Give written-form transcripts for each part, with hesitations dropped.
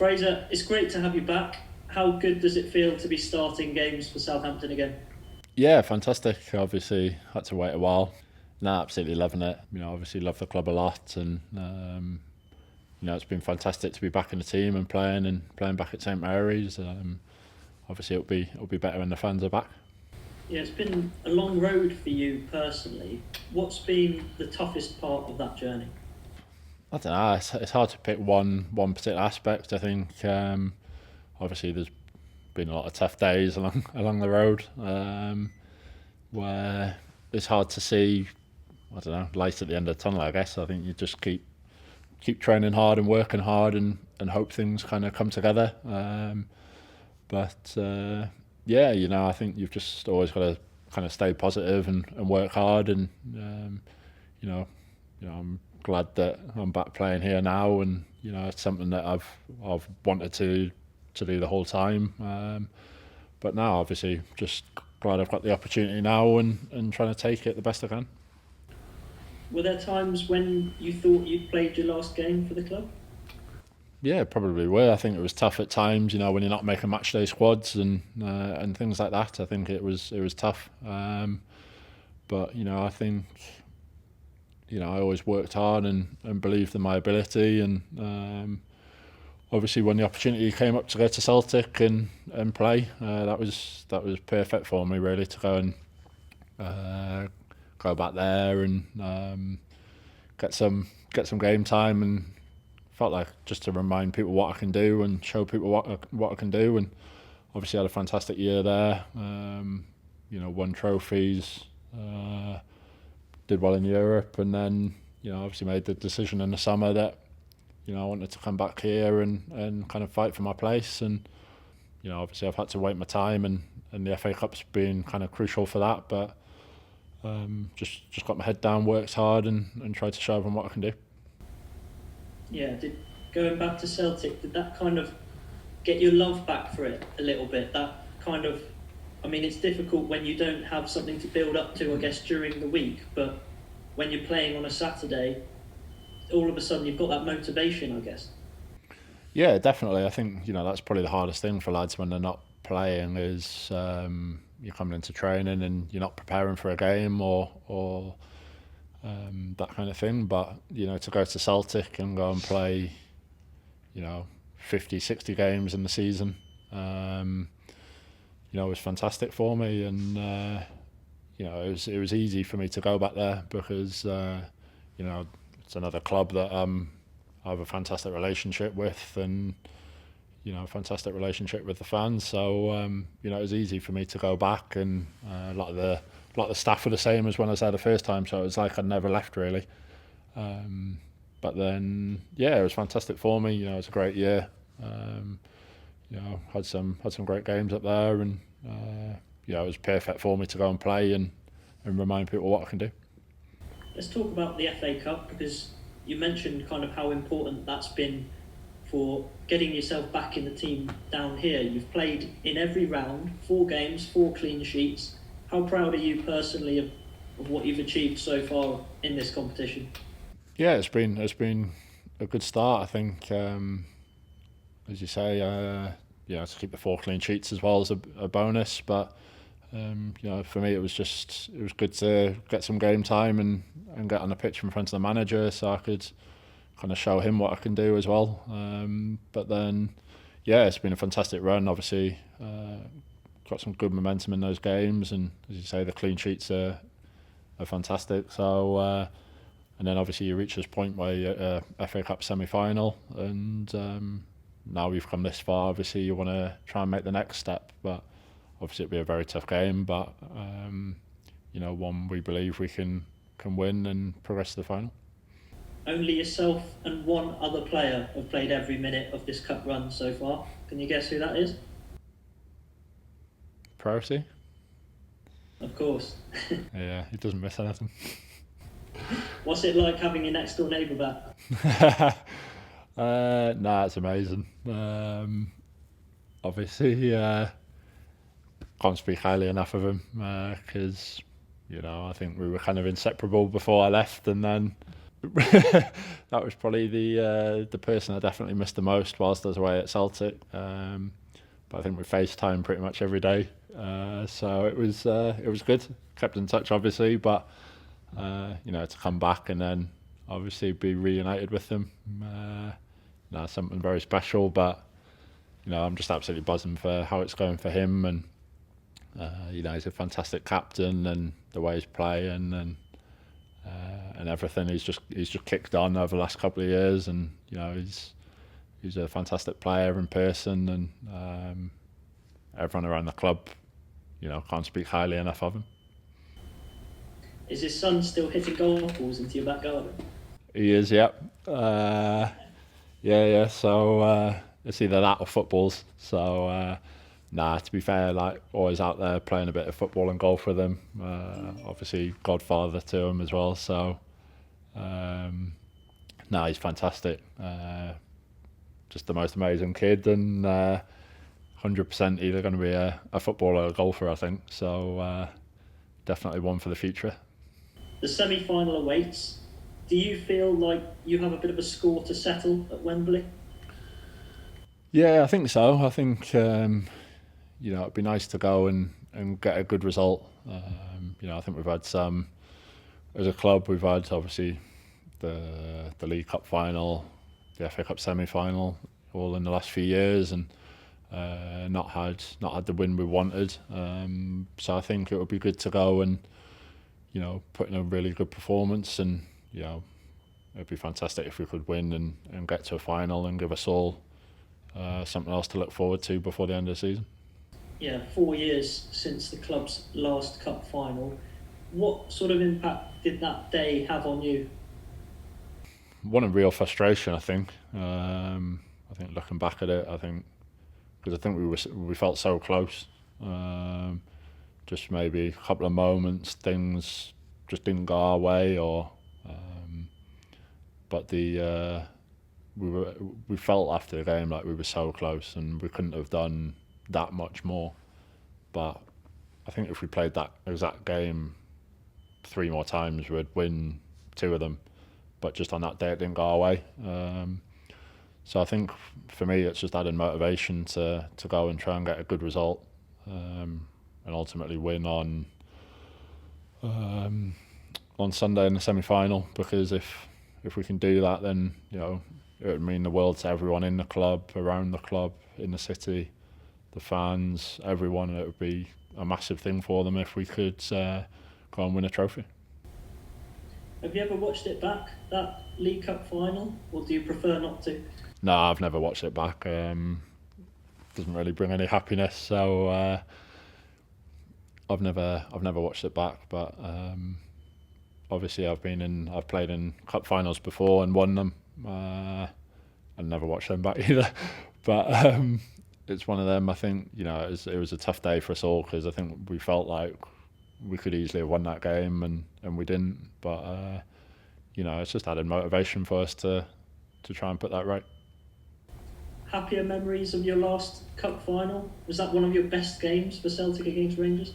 Fraser, it's great to have you back. How good does it feel to be starting games for Southampton again? Yeah, fantastic. Obviously, had to wait a while. No, absolutely loving it. Obviously love the club a lot, and it's been fantastic to be back in the team and playing back at St Mary's. Obviously, it'll be better when the fans are back. Yeah, it's been a long road for you personally. What's been the toughest part of that journey? I don't know. It's hard to pick one particular aspect. I think obviously there's been a lot of tough days along the road where it's hard to see. I don't know, light at the end of the tunnel. I guess I think you just keep training hard and working hard and hope things kind of come together. But yeah, I think you've just always got to kind of stay positive and work hard. And I'm glad that I'm back playing here now, and it's something that I've wanted to do the whole time. But now, obviously, just glad I've got the opportunity now and trying to take it the best I can. Were there times when you thought you'd played your last game for the club? Yeah, probably were. I think it was tough at times, when you're not making match day squads and things like that. I think it was tough. But I think I always worked hard and believed in my ability, and obviously when the opportunity came up to go to Celtic and play, that was perfect for me, really, to go and go back there and get some game time, and felt like just to remind people what I can do and show people what I can do. And obviously had a fantastic year there. Won trophies, did well in Europe, and then obviously made the decision in the summer that I wanted to come back here and kind of fight for my place. And obviously I've had to wait my time, and the FA Cup's been kind of crucial for that. But just got my head down, worked hard, and tried to show them what I can do. Yeah, going back to Celtic, did that kind of get your love back for it a little bit? That kind of, it's difficult when you don't have something to build up to, I guess, during the week, but when you're playing on a Saturday, all of a sudden you've got that motivation, I guess. Yeah, definitely. I think that's probably the hardest thing for lads when they're not playing is you're coming into training and you're not preparing for a game or that kind of thing. But to go to Celtic and go and play 50, 60 games in the season, it was fantastic for me. And it was easy for me to go back there because it's another club that I have a fantastic relationship with, and a fantastic relationship with the fans. So it was easy for me to go back, and a lot of the staff were the same as when I was there the first time. So it was like I'd never left, really. But then it was fantastic for me. It was a great year. Had some great games up there, and it was perfect for me to go and play and remind people what I can do. Let's talk about the FA Cup, because you mentioned kind of how important that's been for getting yourself back in the team down here. You've played in every round, 4 games, 4 clean sheets. How proud are you personally of what you've achieved so far in this competition? Yeah, it's been a good start. I think, as you say, to keep the 4 clean sheets as well as a bonus. But for me, it was good to get some game time and get on the pitch in front of the manager, so I could kind of show him what I can do as well. But then, it's been a fantastic run. Obviously, got some good momentum in those games, and as you say, the clean sheets are fantastic. So, and then obviously you reach this point where you're FA Cup semi-final, and now we've come this far. Obviously, you want to try and make the next step, but obviously it'll be a very tough game. But one we believe we can win and progress to the final. Only yourself and one other player have played every minute of this cup run so far. Can you guess who that is? Priority? Of course. Yeah, he doesn't miss anything. What's it like having your next door neighbour back? It's amazing. Obviously, can't speak highly enough of him because I think we were kind of inseparable before I left, and then that was probably the person I definitely missed the most whilst I was away at Celtic. But I think we FaceTime pretty much every day, so it was good. Kept in touch, obviously, but to come back and then obviously be reunited with them, something very special. But I'm just absolutely buzzing for how it's going for him, and he's a fantastic captain, and the way he's playing and everything. He's just kicked on over the last couple of years, and he's a fantastic player in person, and everyone around the club, can't speak highly enough of him. Is his son still hitting golf balls into your back garden? He is, yep. Yeah. So it's either that or footballs. So to be fair, always out there playing a bit of football and golf with him. Obviously, godfather to him as well. So he's fantastic. Just the most amazing kid, and 100% either going to be a footballer or a golfer, I think. So definitely one for the future. The semi-final awaits. Do you feel like you have a bit of a score to settle at Wembley? Yeah, I think so. I think it'd be nice to go and get a good result. I think we've had some as a club. We've had obviously the League Cup final, the FA Cup semi-final, all in the last few years, and not had the win we wanted. So I think it would be good to go and put in a really good performance, and it'd be fantastic if we could win and get to a final and give us all something else to look forward to before the end of the season. Yeah, 4 years since the club's last cup final. What sort of impact did that day have on you? One of real frustration, I think. I think looking back at it, because I think we felt so close. Just maybe a couple of moments, things just didn't go our way, but we felt after the game like we were so close and we couldn't have done that much more. But I think if we played that exact game 3 more times, we'd win 2 of them. But just on that day, it didn't go our way. So I think for me, it's just added motivation to go and try and get a good result, and ultimately win on Sunday in the semi-final. Because if we can do that, then it would mean the world to everyone in the club, around the club, in the city, the fans, everyone. It would be a massive thing for them if we could go and win a trophy. Have you ever watched it back, that League Cup final, or do you prefer not to? No, I've never watched it back. Doesn't really bring any happiness, so I've never watched it back. But obviously, I've played in cup finals before and won them. And never watched them back either. But it's one of them. I think it was a tough day for us all, because I think we felt like we could easily have won that game, and we didn't. But it's just added motivation for us to try and put that right. Happier memories of your last cup final? Was that one of your best games for Celtic against Rangers?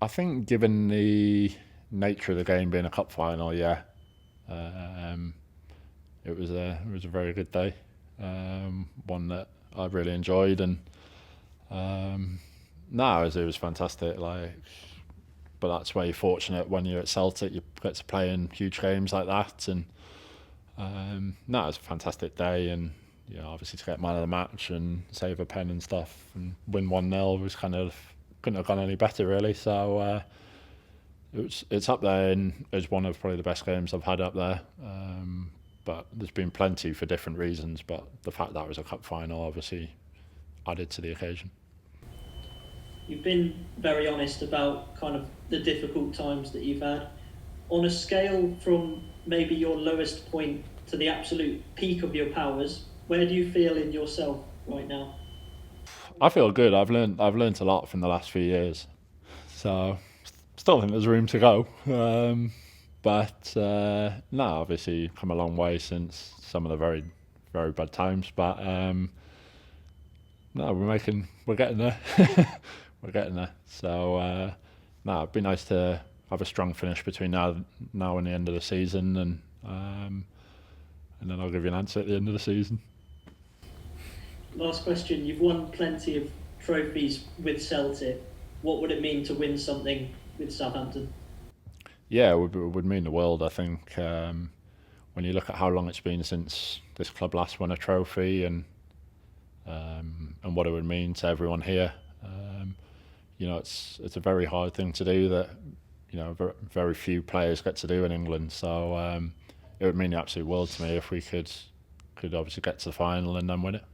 I think, given the nature of the game being a cup final, yeah, it was a very good day. One that I really enjoyed, and it was fantastic. But that's where you're fortunate when you're at Celtic. You get to play in huge games like that, and it was a fantastic day. And obviously to get man of the match and save a pen and stuff and win 1-0 was couldn't have gone any better, really. So it's up there and as one of probably the best games I've had up there. But there's been plenty for different reasons. But the fact that it was a cup final obviously added to the occasion. You've been very honest about kind of the difficult times that you've had. On a scale from maybe your lowest point to the absolute peak of your powers, where do you feel in yourself right now? I feel good. I've learned a lot from the last few years, so still think there's room to go. But obviously come a long way since some of the very, very bad times. But we're getting there. We're getting there. So it'd be nice to have a strong finish between now and the end of the season, and then I'll give you an answer at the end of the season. Last question. You've won plenty of trophies with Celtic. What would it mean to win something with Southampton? Yeah, it would mean the world. I think when you look at how long it's been since this club last won a trophy, and what it would mean to everyone here, it's a very hard thing to do that very few players get to do in England. So it would mean the absolute world to me if we could obviously get to the final and then win it.